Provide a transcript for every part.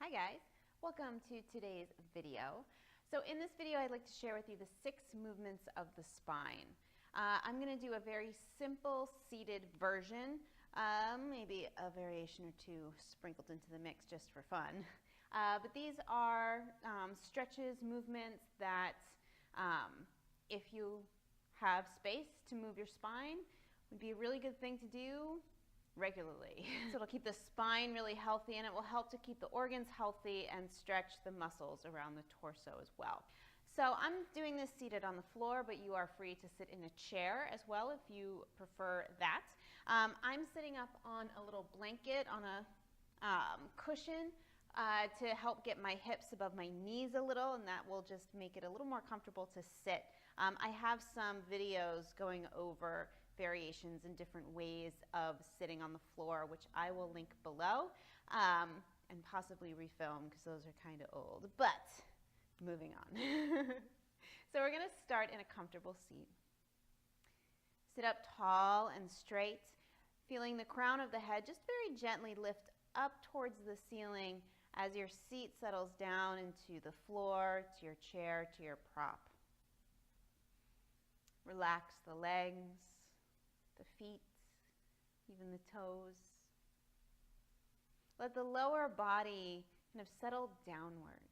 Hi guys, welcome to today's video. So in this video I'd like to share with you the 6 movements of the spine. I'm going to do a very simple seated version, maybe a variation or two sprinkled into the mix just for fun. But these are stretches, movements that if you have space to move your spine would be a really good thing to do regularly. So it'll keep the spine really healthy, and it will help to keep the organs healthy and stretch the muscles around the torso as well. So I'm doing this seated on the floor, but you are free to sit in a chair as well if you prefer that. I'm sitting up on a little blanket on a cushion to help get my hips above my knees a little, and that will just make it a little more comfortable to sit. I have some videos going over variations and different ways of sitting on the floor, which I will link below and possibly refilm because those are kind of old. But moving on. So we're going to start in a comfortable seat. Sit up tall and straight, feeling the crown of the head just very gently lift up towards the ceiling as your seat settles down into the floor, to your chair, to your prop. Relax the legs, the feet, even the toes. Let the lower body kind of settle downward.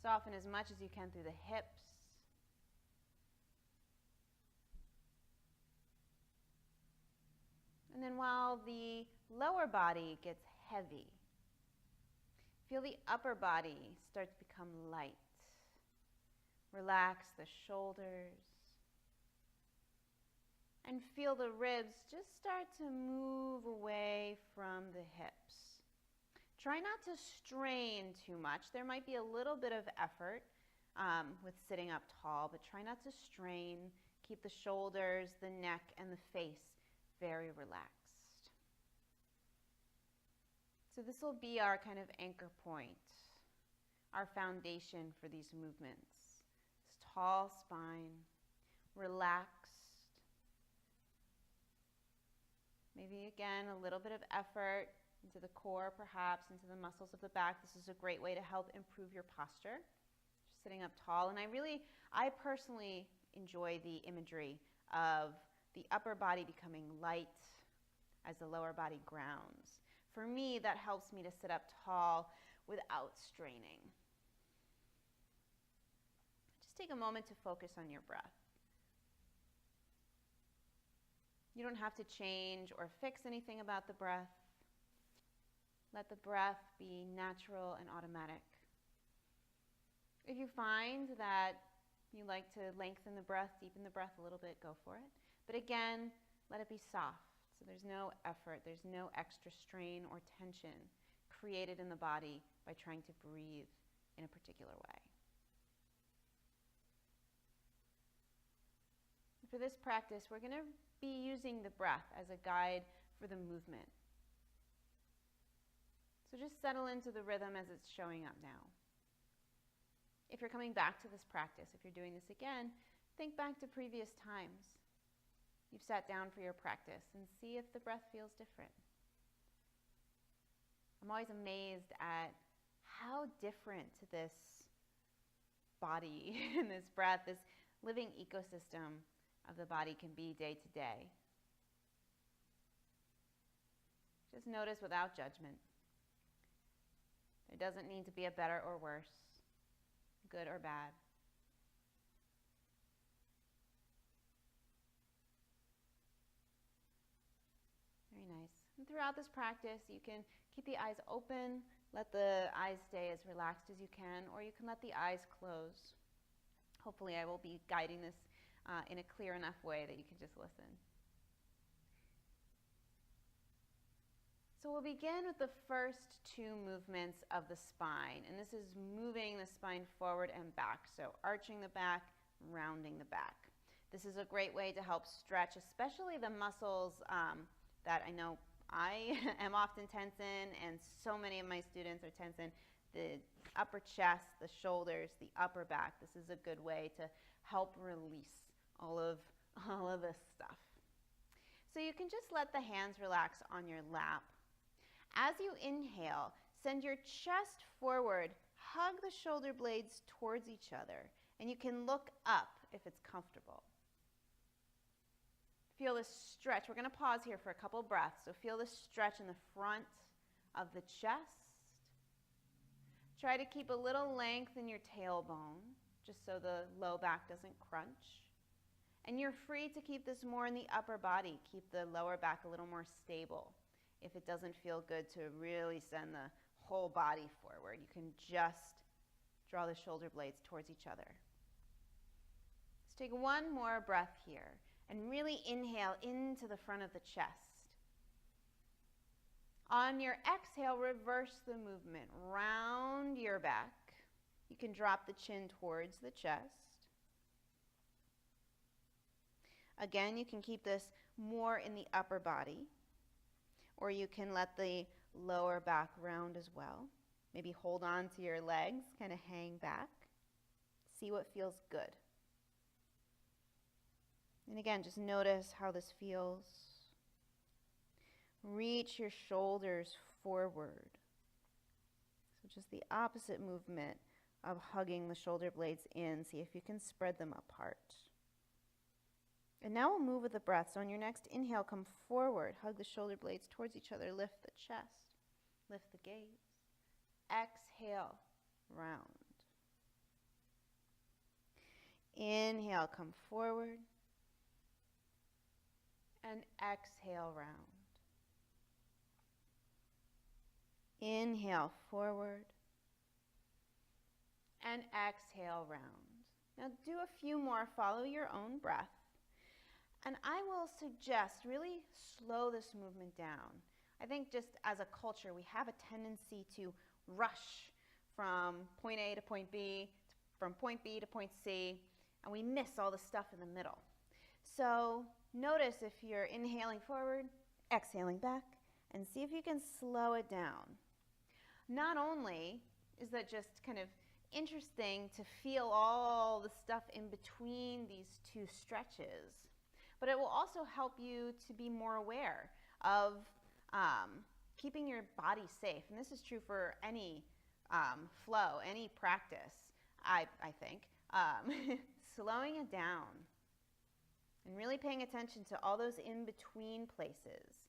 Soften as much as you can through the hips. And then while the lower body gets heavy, feel the upper body start to become light. Relax the shoulders. And feel the ribs just start to move away from the hips. Try not to strain too much. There might be a little bit of effort with sitting up tall, but try not to strain. Keep the shoulders, the neck, and the face very relaxed. So this will be our kind of anchor point, our foundation for these movements. This tall spine, relaxed. Maybe again, a little bit of effort into the core, perhaps into the muscles of the back. This is a great way to help improve your posture. Just sitting up tall. And I personally enjoy the imagery of the upper body becoming light as the lower body grounds. For me, that helps me to sit up tall without straining. Just take a moment to focus on your breath. You don't have to change or fix anything about the breath. Let the breath be natural and automatic. If you find that you like to lengthen the breath, deepen the breath a little bit, go for it. But again, let it be soft. So there's no effort, there's no extra strain or tension created in the body by trying to breathe in a particular way. For this practice, we're going to be using the breath as a guide for the movement. So just settle into the rhythm as it's showing up now. If you're coming back to this practice, if you're doing this again, think back to previous times you've sat down for your practice and see if the breath feels different. I'm always amazed at how different this body and this breath, this living ecosystem of the body can be day to day. Just notice without judgment. There doesn't need to be a better or worse, good or bad. Very nice. And throughout this practice, you can keep the eyes open, let the eyes stay as relaxed as you can, or you can let the eyes close. Hopefully I will be guiding this in a clear enough way that you can just listen. So we'll begin with the first 2 movements of the spine, and this is moving the spine forward and back, so arching the back, rounding the back. This is a great way to help stretch, especially the muscles that I know I am often tense in, and so many of my students are tense in. The upper chest, the shoulders, the upper back. This is a good way to help release all of this stuff. So you can just let the hands relax on your lap. As you inhale, Send your chest forward. Hug the shoulder blades towards each other. And you can look up if it's comfortable. Feel this stretch. We're going to pause here for a couple breaths. So feel the stretch in the front of the chest. Try to keep a little length in your tailbone, just so the low back doesn't crunch. And you're free to keep this more in the upper body. Keep the lower back a little more stable. If it doesn't feel good to really send the whole body forward, you can just draw the shoulder blades towards each other. Let's take one more breath here and really inhale into the front of the chest. On your exhale, reverse the movement. Round your back. You can drop the chin towards the chest. Again, you can keep this more in the upper body, or you can let the lower back round as well. Maybe hold on to your legs, kind of hang back. See what feels good. And again, just notice how this feels. Reach your shoulders forward. So just the opposite movement of hugging the shoulder blades in. See if you can spread them apart. And now we'll move with the breath. So on your next inhale, come forward. Hug the shoulder blades towards each other. Lift the chest. Lift the gaze. Exhale, round. Inhale, come forward. And exhale, round. Inhale, forward. And exhale, round. Now do a few more. Follow your own breath. And I will suggest really slow this movement down. I think just as a culture, we have a tendency to rush from point A to point B, from point B to point C, and we miss all the stuff in the middle. So notice if you're inhaling forward, exhaling back, and see if you can slow it down. Not only is that just kind of interesting to feel all the stuff in between these two stretches, but it will also help you to be more aware of keeping your body safe. And this is true for any flow, any practice, I think. Slowing it down and really paying attention to all those in-between places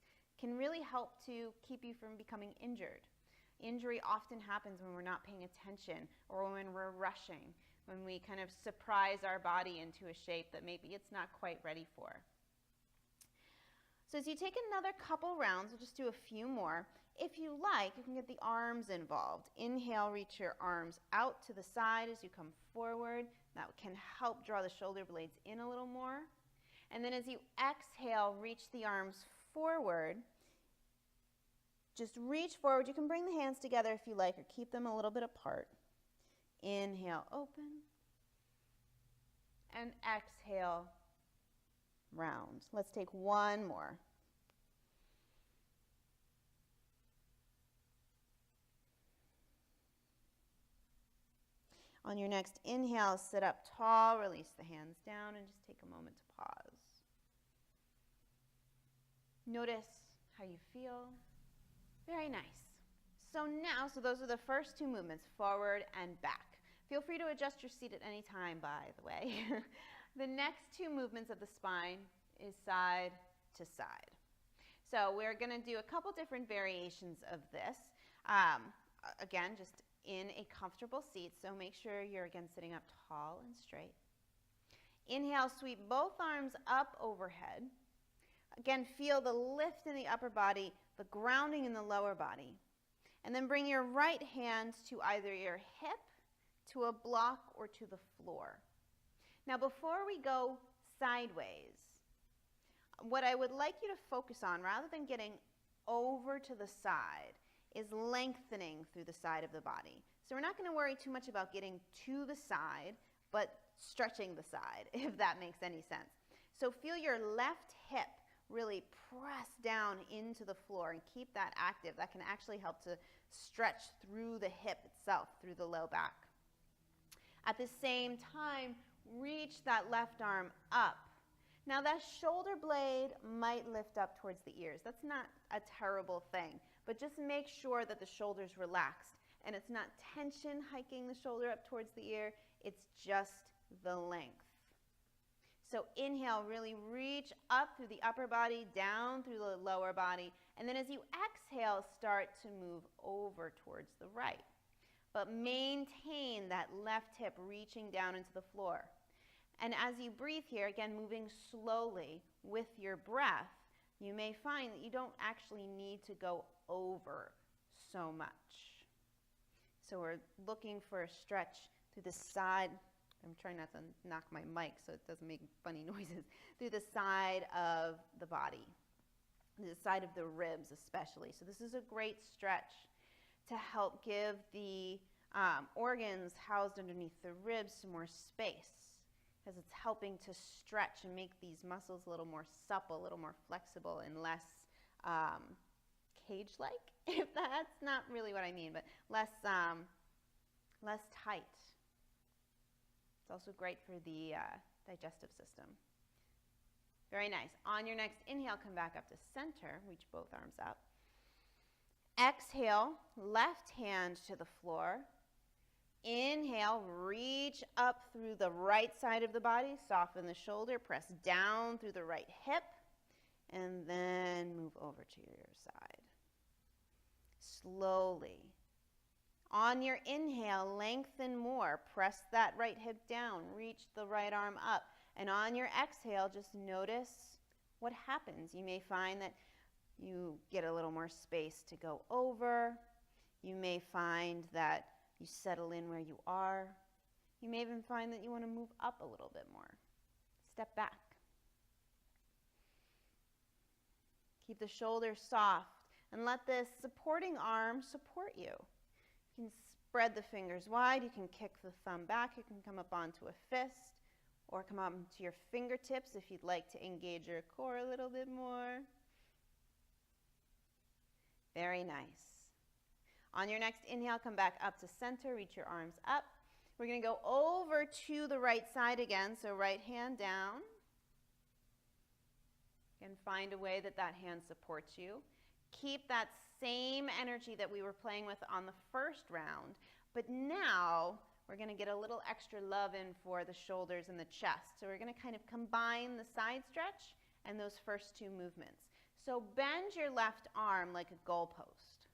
can really help to keep you from becoming injured. Injury often happens when we're not paying attention or when we're rushing, when we kind of surprise our body into a shape that maybe it's not quite ready for. So as you take another couple rounds, we'll just do a few more. If you like, you can get the arms involved. Inhale, reach your arms out to the side as you come forward. That can help draw the shoulder blades in a little more. And then as you exhale, reach the arms forward. Just reach forward. You can bring the hands together if you like, or keep them a little bit apart. Inhale, open. And exhale, round. Let's take one more. On your next inhale, sit up tall, release the hands down, and just take a moment to pause. Notice how you feel. Very nice. So those are the first two movements, forward and back. Feel free to adjust your seat at any time, by the way. The next two movements of the spine is side to side. So we're going to do a couple different variations of this. Again, just in a comfortable seat, so make sure you're again sitting up tall and straight. Inhale, sweep both arms up overhead. Again, feel the lift in the upper body, the grounding in the lower body. And then bring your right hand to either your hip, to a block, or to the floor. Now before we go sideways, what I would like you to focus on, rather than getting over to the side, is lengthening through the side of the body. So we're not going to worry too much about getting to the side, but stretching the side, if that makes any sense. So feel your left hip really press down into the floor and keep that active. That can actually help to stretch through the hip itself, through the low back. At the same time, reach that left arm up. Now that shoulder blade might lift up towards the ears. That's not a terrible thing, but just make sure that the shoulder's relaxed and it's not tension hiking the shoulder up towards the ear, it's just the length. So inhale, really reach up through the upper body, down through the lower body, and then as you exhale, start to move over towards the right. But maintain that left hip reaching down into the floor. And as you breathe here, again, moving slowly with your breath, you may find that you don't actually need to go over so much. So we're looking for a stretch through the side. I'm trying not to knock my mic so it doesn't make funny noises. Through the side of the body, the side of the ribs especially. So this is a great stretch to help give the organs housed underneath the ribs some more space, because it's helping to stretch and make these muscles a little more supple, a little more flexible, and less cage-like, if that's not really what I mean, but less tight. It's also great for the digestive system. Very nice. On your next inhale, come back up to center. Reach both arms up. Exhale, left hand to the floor. Inhale, reach up through the right side of the body. Soften the shoulder. Press down through the right hip. And then move over to your side. Slowly. On your inhale, lengthen more. Press that right hip down. Reach the right arm up. And on your exhale, just notice what happens. You may find that you get a little more space to go over. You may find that you settle in where you are. You may even find that you want to move up a little bit more. Step back. Keep the shoulders soft and let this supporting arm support you. You can spread the fingers wide. You can kick the thumb back. You can come up onto a fist or come up to your fingertips if you'd like to engage your core a little bit more. Very nice. On your next inhale, come back up to center. Reach your arms up. We're going to go over to the right side again. So right hand down. Again, find a way that that hand supports you. Keep that same energy that we were playing with on the first round, but now we're going to get a little extra love in for the shoulders and the chest. So we're going to kind of combine the side stretch and those first two movements. So bend your left arm like a goalpost.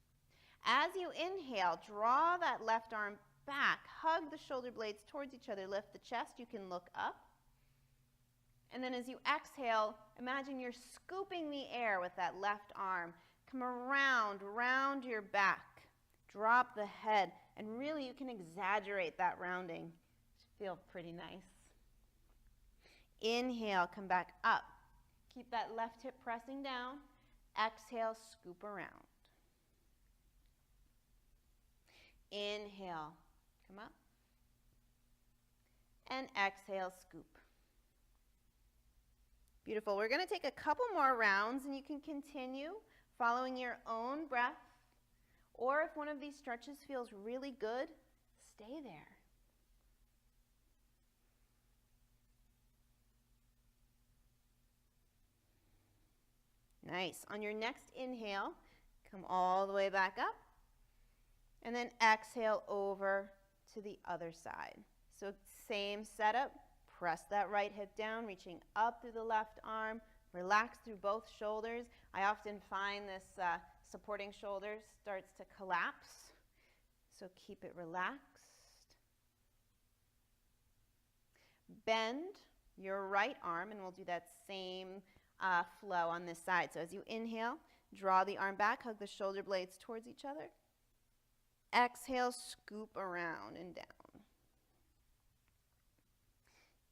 As you inhale, draw that left arm back, hug the shoulder blades towards each other, lift the chest. You can look up. And then as you exhale, imagine you're scooping the air with that left arm. Come around your back. Drop the head. And really, you can exaggerate that rounding. It should feel pretty nice. Inhale, come back up. Keep that left hip pressing down. Exhale, scoop around. Inhale, come up. And exhale, scoop. Beautiful. We're going to take a couple more rounds, and you can continue following your own breath. Or if one of these stretches feels really good, stay there. Nice. On your next inhale, come all the way back up. And then exhale over to the other side. So same setup. Press that right hip down, reaching up through the left arm. Relax through both shoulders. I often find this supporting shoulder starts to collapse. So keep it relaxed. Bend your right arm, and we'll do that same flow on this side. So as you inhale, draw the arm back, hug the shoulder blades towards each other. Exhale, scoop around and down.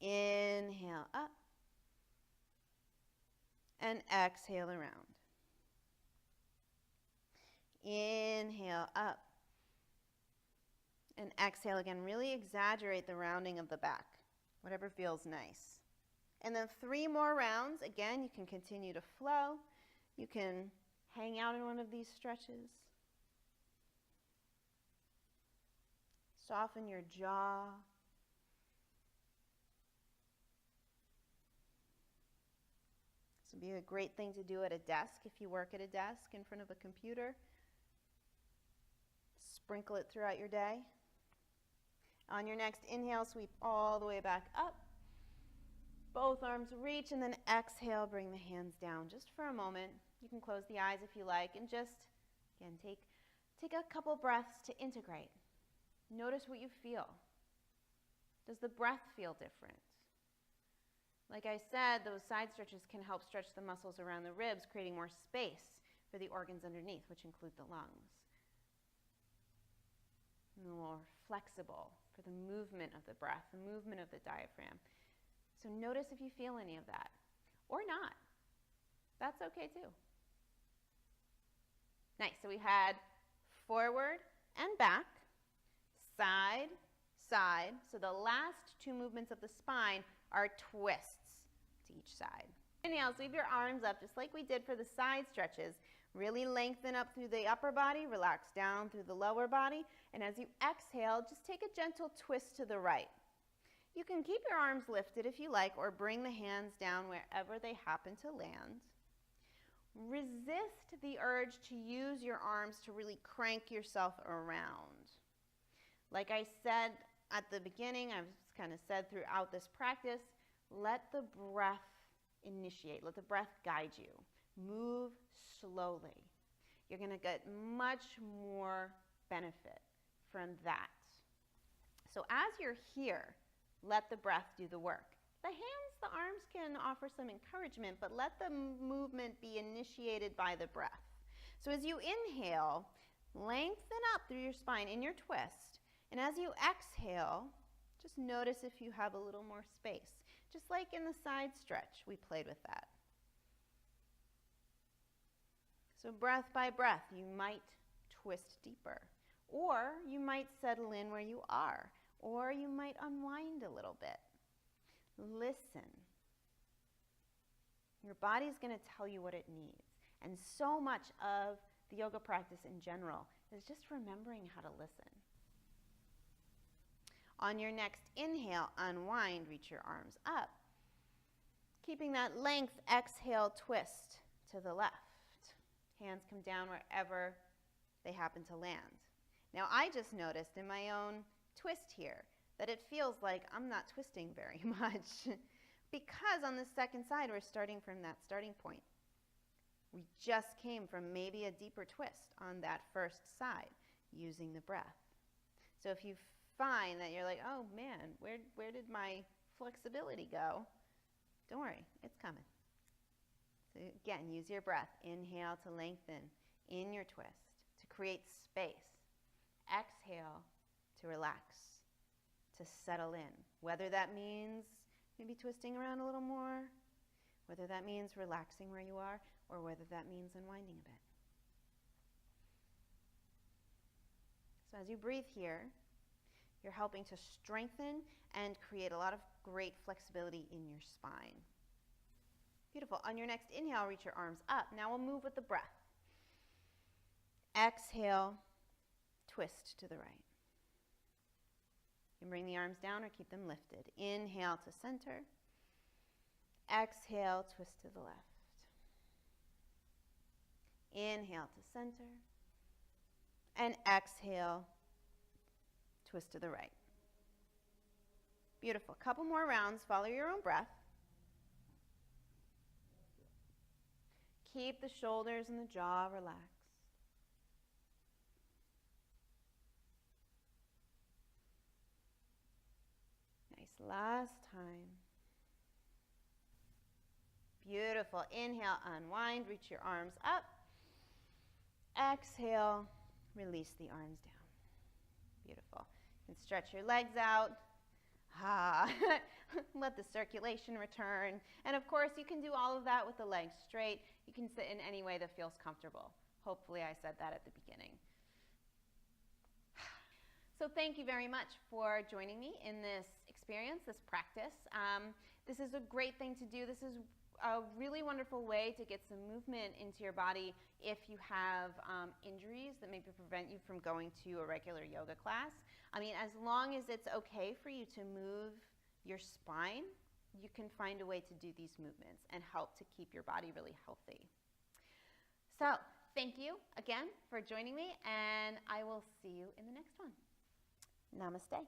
Inhale up. And exhale around. Inhale up. And exhale again. Really exaggerate the rounding of the back. Whatever feels nice. And then 3 more rounds. Again, you can continue to flow. You can hang out in one of these stretches. Soften your jaw. This would be a great thing to do at a desk if you work at a desk in front of a computer. Sprinkle it throughout your day. On your next inhale, sweep all the way back up. Both arms reach, and then exhale, bring the hands down just for a moment. You can close the eyes if you like, and just, again, take a couple breaths to integrate. Notice what you feel. Does the breath feel different? Like I said, those side stretches can help stretch the muscles around the ribs, creating more space for the organs underneath, which include the lungs. More flexible for the movement of the breath, the movement of the diaphragm. So notice if you feel any of that, or not. That's okay too. Nice, so we had forward and back, side, side. So the last two movements of the spine are twists to each side. Inhale, sweep your arms up just like we did for the side stretches. Really lengthen up through the upper body, relax down through the lower body, and as you exhale, just take a gentle twist to the right. You can keep your arms lifted if you like, or bring the hands down wherever they happen to land. Resist the urge to use your arms to really crank yourself around. Like I said at the beginning, I've kind of said throughout this practice, let the breath initiate, let the breath guide you. Move slowly. You're going to get much more benefit from that. So as you're here, let the breath do the work. The hands, the arms can offer some encouragement, but let the movement be initiated by the breath. So as you inhale, lengthen up through your spine in your twist. And as you exhale, just notice if you have a little more space. Just like in the side stretch, we played with that. So breath by breath, you might twist deeper, or you might settle in where you are, or you might unwind a little bit. Listen. Your body's going to tell you what it needs. And so much of the yoga practice in general is just remembering how to listen. On your next inhale, unwind, reach your arms up. Keeping that length, exhale, twist to the left. Hands come down wherever they happen to land. Now, I just noticed in my own twist here that it feels like I'm not twisting very much because on the second side, we're starting from that starting point. We just came from maybe a deeper twist on that first side using the breath. So if you find that you're like, oh man, where did my flexibility go? Don't worry, it's coming. So again, use your breath. Inhale to lengthen in your twist, to create space. Exhale to relax, to settle in. Whether that means maybe twisting around a little more, whether that means relaxing where you are, or whether that means unwinding a bit. So as you breathe here, you're helping to strengthen and create a lot of great flexibility in your spine. Beautiful. On your next inhale, reach your arms up. Now we'll move with the breath. Exhale, twist to the right. You can bring the arms down or keep them lifted. Inhale to center. Exhale, twist to the left. Inhale to center. And exhale, twist to the right. Beautiful. Couple more rounds. Follow your own breath. Keep the shoulders and the jaw relaxed. Nice. Last time. Beautiful. Inhale, unwind, reach your arms up. Exhale, release the arms down. Beautiful. You can stretch your legs out. Let the circulation return. And of course, you can do all of that with the legs straight. You can sit in any way that feels comfortable. Hopefully, I said that at the beginning. So thank you very much for joining me in this experience, this practice. This is a great thing to do. This is a really wonderful way to get some movement into your body if you have injuries that maybe prevent you from going to a regular yoga class. I mean, as long as it's okay for you to move your spine, you can find a way to do these movements and help to keep your body really healthy. So, thank you again for joining me, and I will see see you in the next one. Namaste.